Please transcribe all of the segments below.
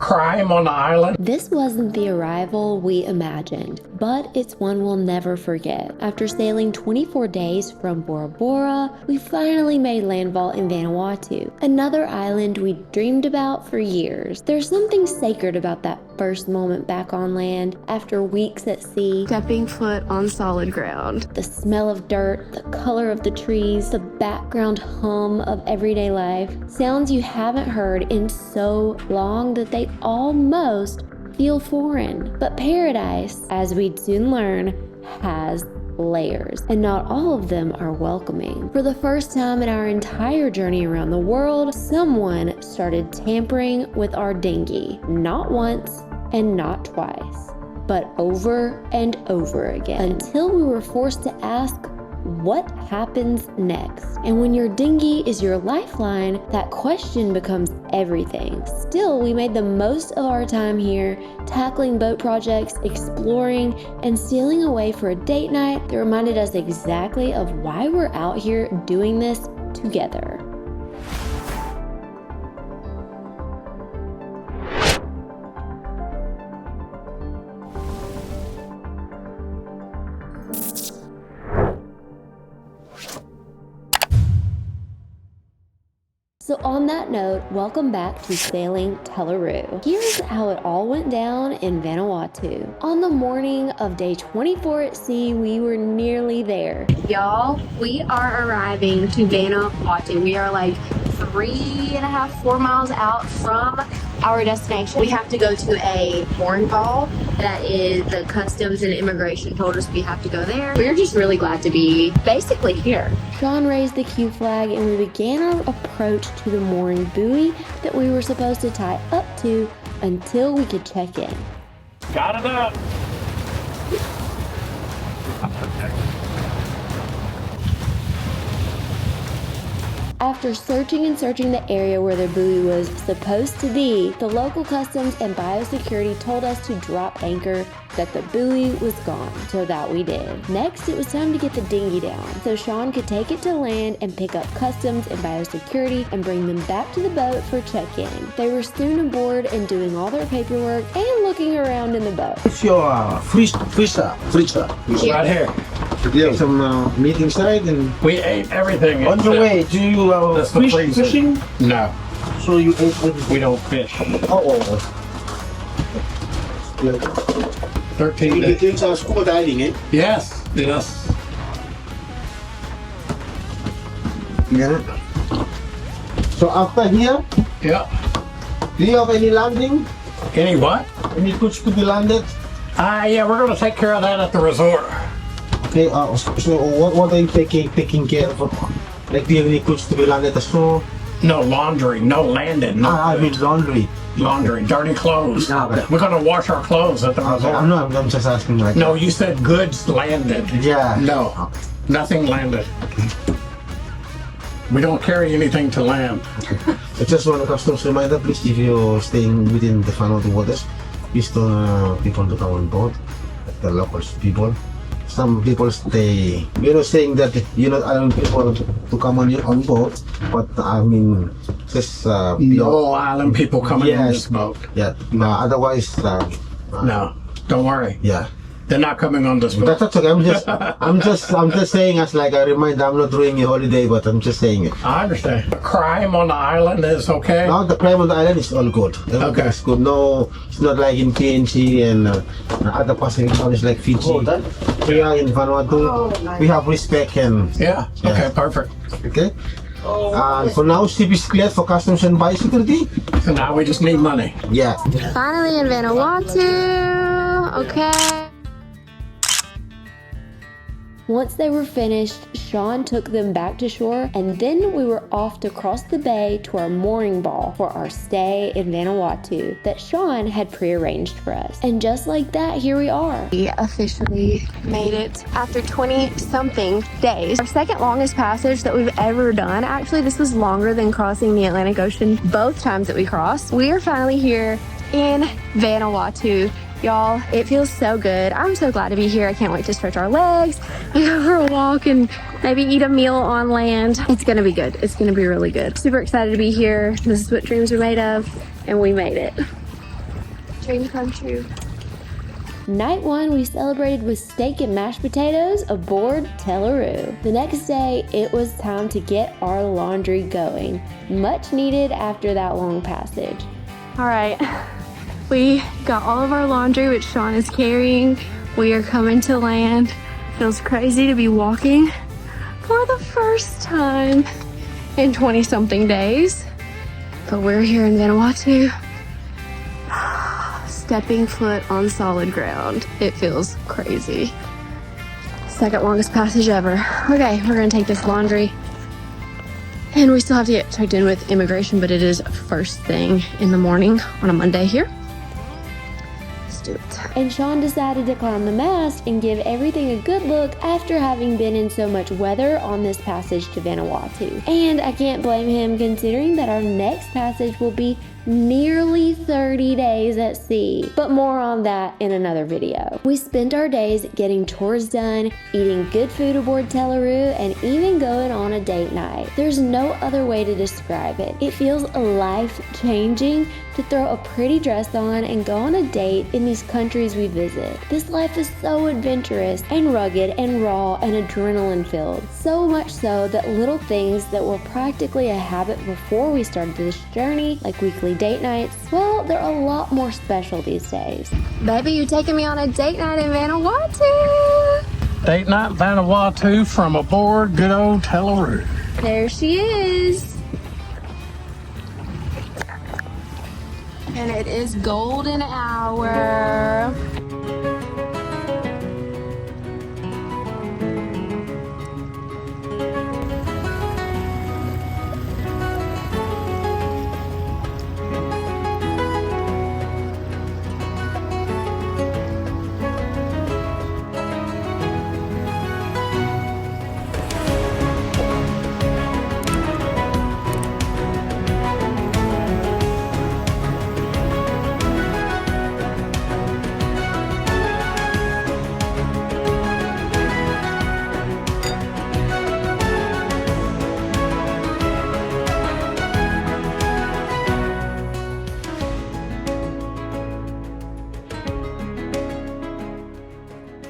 crime on the island? This wasn't the arrival we imagined, but it's one we'll never forget. After sailing 24 days from Bora Bora, we finally made landfall in Vanuatu, another island we'd dreamed about for years. There's something sacred about that first moment back on land after weeks at sea. Stepping foot on solid ground. The smell of dirt, the color of the trees, the background hum of everyday life, sounds you haven't heard in so long that they almost feel foreign. But paradise, as we'd soon learn, has layers, and not all of them are welcoming. For the first time in our entire journey around the world, someone started tampering with our dinghy. Not once and not twice, but over and over again, until we were forced to ask, what happens next? And when your dinghy is your lifeline, that question becomes everything. Still, we made the most of our time here, tackling boat projects, exploring, and stealing away for a date night that reminded us exactly of why we're out here doing this together. So on that note, welcome back to Sailing Tela. Here's how it all went down in Vanuatu. On the morning of day 24 at sea, we were nearly there. Y'all, we are arriving to Vanuatu. We are like 3.5, 4 miles out from our destination. We have to go to a Monohull. That is the customs and immigration told us we have to go there. We're just really glad to be basically here. Shawn raised the Q flag and we began our approach to the mooring buoy that we were supposed to tie up to until we could check in. Got it up. After searching and searching the area where the buoy was supposed to be, the local customs and biosecurity told us to drop anchor, that the buoy was gone, so that we did. Next, it was time to get the dinghy down, so Shawn could take it to land and pick up customs and biosecurity and bring them back to the boat for check-in. They were soon aboard and doing all their paperwork and looking around in the boat. It's your freezer. Right here. Yeah, some meat inside, and We ate everything. on the way, do you That's the freezer. fishing? No, So you ate everything? we don't fish. Oh. 13 days. Things are scuba diving, eh? Yes, yes. Yeah. So after here, Yeah. do you have any landing? Any what? Any goods to be landed? Yeah, we're going to take care of that at the resort. Okay, so what are you taking care of? Like, do you have any goods to be landed as well? No laundry, no landing. No I mean laundry. laundry, dirty clothes. No, but- We're going to wash our clothes at the resort. I'm just asking like. No, you said goods landed. Yeah. No, nothing landed. We don't carry anything to land. I just want a customs reminder, please, if you're staying within the Vanuatu waters, please don't people to come on board, like the local people. Some people stay, saying that you're not allowing people to come on board, but I mean, just No island people coming in Yes. this boat. yeah. Otherwise, No, don't worry. yeah. They're not coming on this boat. That's okay. I'm just saying as like a reminder. I'm not ruining your holiday, but I'm just saying it. I understand. Crime on the island is okay. Now the crime on the island is all good. Okay. It's good. No, it's not like in PNG and other Pacific islands like Fiji. We are in Vanuatu. We have respect and Yeah. Okay. Perfect. okay. And for now, ship is cleared for customs and biosecurity. So now we just need money. Yeah. Finally in Vanuatu. Okay. Once they were finished, Shawn took them back to shore, and then we were off to cross the bay to our mooring ball for our stay in Vanuatu that Shawn had prearranged for us. And just like that, here we are. We officially made it after 20-something days. Our second longest passage that we've ever done. Actually, this was longer than crossing the Atlantic Ocean both times that we crossed. We are finally here in Vanuatu. Y'all, it feels so good. I'm so glad to be here. I can't wait to stretch our legs, go for a walk, and maybe eat a meal on land. It's gonna be good. It's gonna be really good. Super excited to be here. This is what dreams are made of, and we made it. Dream come true. Night 1, we celebrated with steak and mashed potatoes aboard Tela. The next day, it was time to get our laundry going. Much needed after that long passage. All right, we got all of our laundry, which Shawn is carrying. We are coming to land. Feels crazy to be walking for the first time in 20-something days. But we're here in Vanuatu. Stepping foot on solid ground. It feels crazy. Second longest passage ever. Okay, we're gonna take this laundry. And we still have to get checked in with immigration, but it is first thing in the morning on a Monday here. Let's do it. And Shawn decided to climb the mast and give everything a good look after having been in so much weather on this passage to Vanuatu. And I can't blame him, considering that our next passage will be nearly 30 days at sea, but more on that in another video. We spent our days getting chores done, eating good food aboard Tela, and even going on a date night. There's no other way to describe it. It feels life-changing to throw a pretty dress on and go on a date in these countries we visit. This life is so adventurous and rugged and raw and adrenaline-filled. So much so that little things that were practically a habit before we started this journey, like weekly date nights, well, they're a lot more special these days. Baby, you taking me on a date night in Vanuatu? Date night Vanuatu from aboard good old Tela. There she is. And it is golden hour.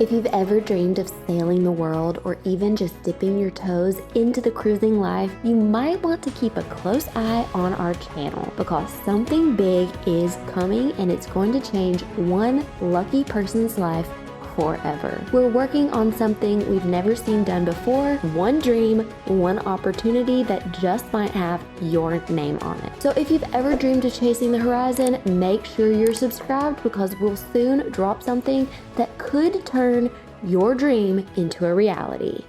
If you've ever dreamed of sailing the world or even just dipping your toes into the cruising life, you might want to keep a close eye on our channel, because something big is coming and it's going to change one lucky person's life forever. We're working on something we've never seen done before. One dream, one opportunity that just might have your name on it. So if you've ever dreamed of chasing the horizon, make sure you're subscribed, because we'll soon drop something that could turn your dream into a reality.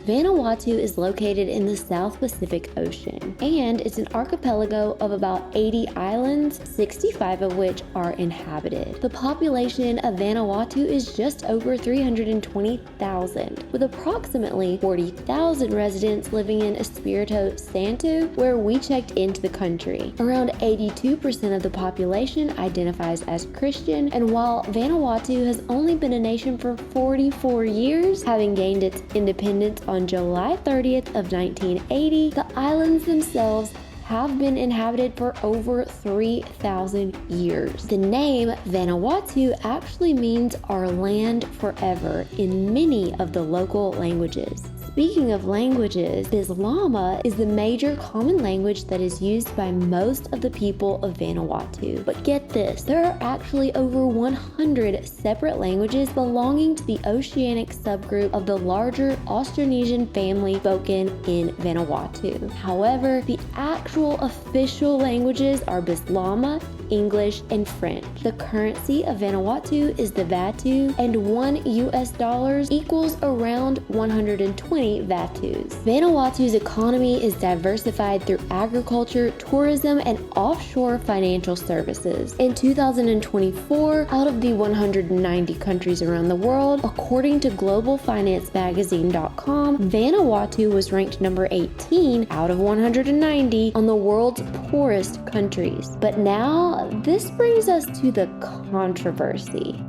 Vanuatu is located in the South Pacific Ocean, and it's an archipelago of about 80 islands, 65 of which are inhabited. The population of Vanuatu is just over 320,000, with approximately 40,000 residents living in Espiritu Santo, where we checked into the country. Around 82% of the population identifies as Christian, and while Vanuatu has only been a nation for 44 years, having gained its independence on July 30th of 1980, the islands themselves have been inhabited for over 3,000 years. The name Vanuatu actually means our land forever in many of the local languages. Speaking of languages, Bislama is the major common language that is used by most of the people of Vanuatu. But get this, there are actually over 100 separate languages belonging to the oceanic subgroup of the larger Austronesian family spoken in Vanuatu. However, the actual official languages are Bislama, English, and French. The currency of Vanuatu is the Vatu, and $1 equals around 120 Vatus. Vanuatu's economy is diversified through agriculture, tourism, and offshore financial services. In 2024, out of the 190 countries around the world, according to globalfinanceMagazine.com, Vanuatu was ranked number 18 out of 190 on the world's poorest countries. But now, this brings us to the controversy.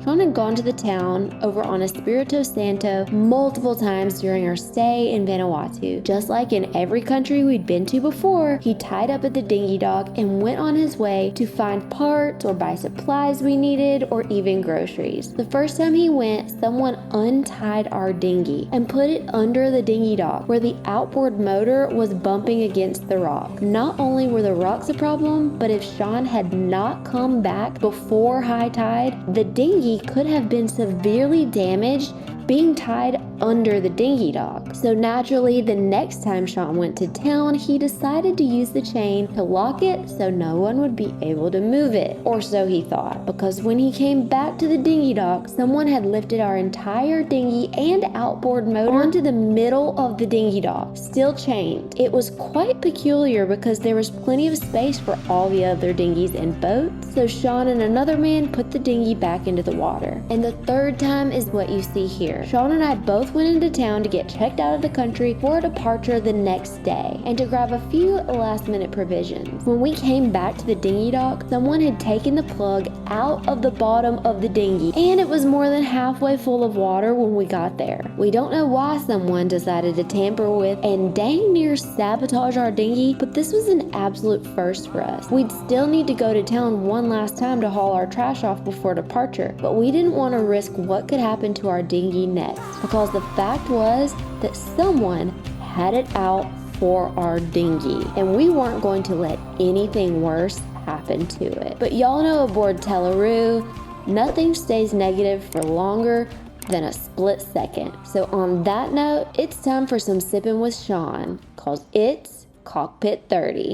Shawn had gone to the town over on Espiritu Santo multiple times during our stay in Vanuatu. Just like in every country we'd been to before, he tied up at the dinghy dock and went on his way to find parts or buy supplies we needed or even groceries. The first time he went, someone untied our dinghy and put it under the dinghy dock where the outboard motor was bumping against the rock. Not only were the rocks a problem, but if Shawn had not come back before high tide, the dinghy could have been severely damaged being tied under the dinghy dock. So naturally, the next time Shawn went to town, he decided to use the chain to lock it so no one would be able to move it. Or so he thought, because when he came back to the dinghy dock, someone had lifted our entire dinghy and outboard motor onto the middle of the dinghy dock, still chained. It was quite peculiar because there was plenty of space for all the other dinghies and boats, so Shawn and another man put the dinghy back into the water. And the third time is what you see here. Shawn and I both went into town to get checked out of the country for a departure the next day and to grab a few last-minute provisions. When we came back to the dinghy dock, someone had taken the plug out of the bottom of the dinghy, and it was more than halfway full of water when we got there. We don't know why someone decided to tamper with and dang near sabotage our dinghy, but this was an absolute first for us. We'd still need to go to town one last time to haul our trash off before departure, but we didn't want to risk what could happen to our dinghy next, because the fact was that someone had it out for our dinghy, and we weren't going to let anything worse happen to it. But y'all know aboard Tela, nothing stays negative for longer than a split second. So on that note, it's time for some Sippin' with Shawn, cause it's Cockpit 30.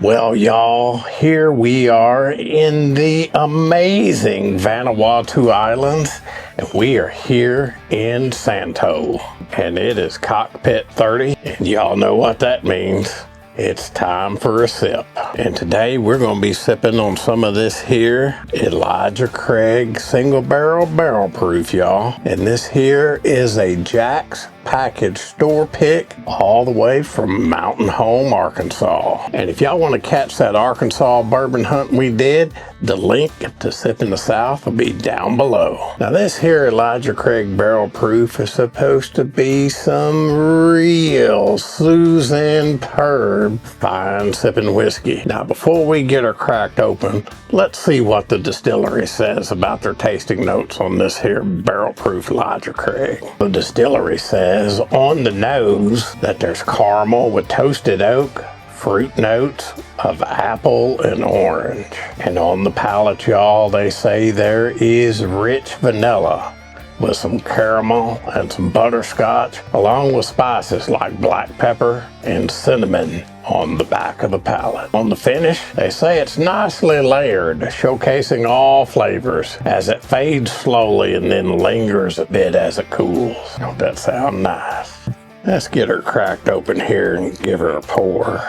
Well, y'all, here we are in the amazing Vanuatu Islands, and we are here in Santo, and it is Cockpit 30, and y'all know what that means. It's time for a sip. And today we're going to be sipping on some of this here Elijah Craig single barrel proof, y'all. And this here is a Jack's package store pick all the way from Mountain Home, Arkansas. And if y'all want to catch that Arkansas bourbon hunt we did, the link to Sippin' the South will be down below. Now this here Elijah Craig barrel proof is supposed to be some real Susan Purb fine sipping whiskey. Now before we get her cracked open, let's see what the distillery says about their tasting notes on this here barrel proof Elijah Craig. The distillery says on the nose that there's caramel with toasted oak, fruit notes of apple and orange. And on the palate, y'all, they say there is rich vanilla with some caramel and some butterscotch, along with spices like black pepper and cinnamon on the back of the palate. On the finish, they say it's nicely layered, showcasing all flavors as it fades slowly and then lingers a bit as it cools. Don't that sound nice? Let's get her cracked open here and give her a pour.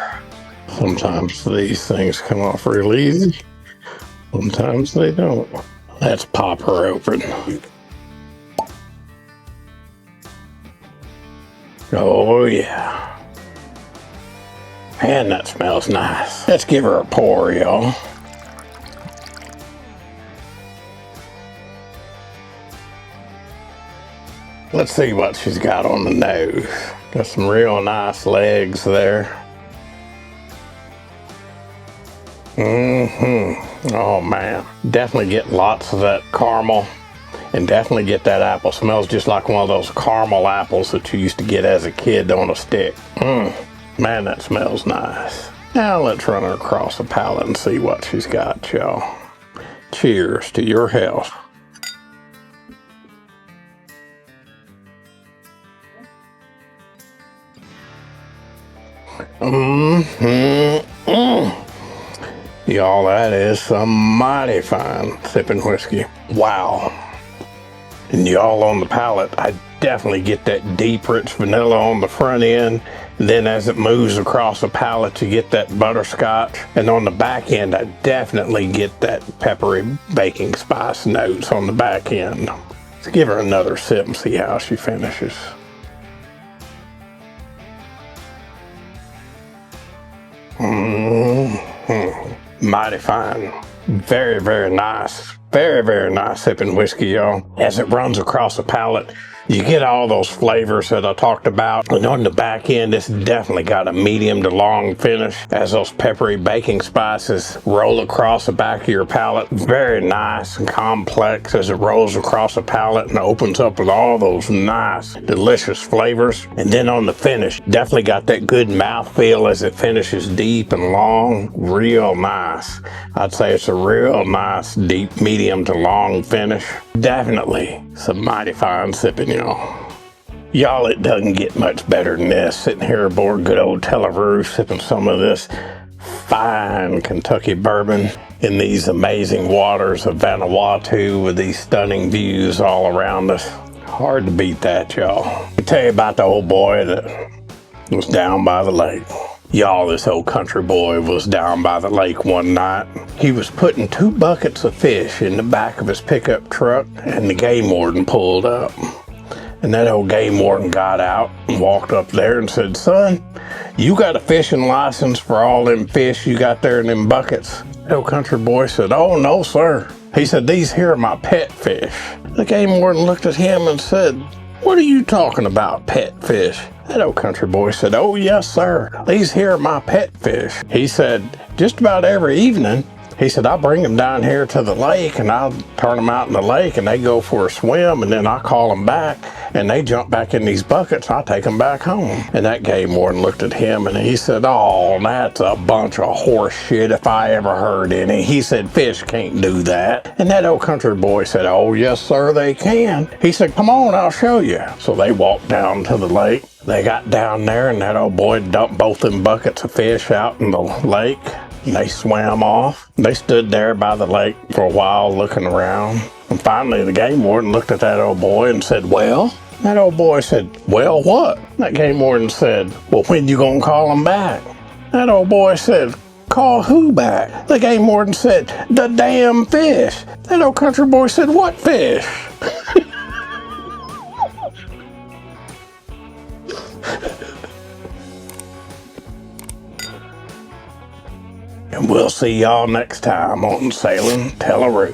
Sometimes these things come off real easy, sometimes they don't. Let's pop her open. Oh yeah. Man, that smells nice. Let's give her a pour, y'all. Let's see what she's got on the nose. Got some real nice legs there. Oh man. Definitely get lots of that caramel. And definitely get that apple. Smells just like one of those caramel apples that you used to get as a kid on a stick. Man, that smells nice. Now let's run her across the palate and see what she's got, y'all. Cheers to your health. Y'all, that is some mighty fine sipping whiskey. Wow. And y'all, on the palate, I definitely get that deep, rich vanilla on the front end. And then as it moves across the palate, you get that butterscotch. And on the back end, I definitely get that peppery baking spice notes on the back end. Let's give her another sip and see how she finishes. Mighty fine. Very, very nice. Very, very nice sipping whiskey, y'all. As it runs across the palate, you get all those flavors that I talked about. And on the back end, it's definitely got a medium to long finish as those peppery baking spices roll across the back of your palate. Very nice and complex as it rolls across the palate and opens up with all those nice, delicious flavors. And then on the finish, definitely got that good mouthfeel as it finishes deep and long. Real nice. I'd say it's a real nice, deep, medium to long finish. Definitely some mighty fine sipping, y'all. Y'all, it doesn't get much better than this. Sitting here aboard good old Tela sipping some of this fine Kentucky bourbon in these amazing waters of Vanuatu with these stunning views all around us. Hard to beat that, y'all. I'll tell you about the old boy that was down by the lake. Y'all, this old country boy was down by the lake one night. He was putting 2 buckets of fish in the back of his pickup truck, and the game warden pulled up. And that old game warden got out and walked up there and said, "Son, you got a fishing license for all them fish you got there in them buckets?" The old country boy said, "Oh, no, sir." He said, "These here are my pet fish." The game warden looked at him and said, "What are you talking about, pet fish?" That old country boy said, "Oh, yes, sir. These here are my pet fish." He said, "Just about every evening," he said, "I bring them down here to the lake and I'll turn them out in the lake and they go for a swim and then I call them back and they jump back in these buckets and I take them back home." And that game warden looked at him and he said, "Oh, that's a bunch of horse shit if I ever heard any." He said, "Fish can't do that." And that old country boy said, "Oh, yes, sir, they can." He said, "Come on, I'll show you." So they walked down to the lake. They got down there and that old boy dumped both them buckets of fish out in the lake. And they swam off. They stood there by the lake for a while looking around. And finally the game warden looked at that old boy and said, "Well?" That old boy said, "Well, what?" That game warden said, "Well, when you gonna call them back?" That old boy said, "Call who back?" The game warden said, "The damn fish." That old country boy said, "What fish?" And we'll see y'all next time on Sailing Tela.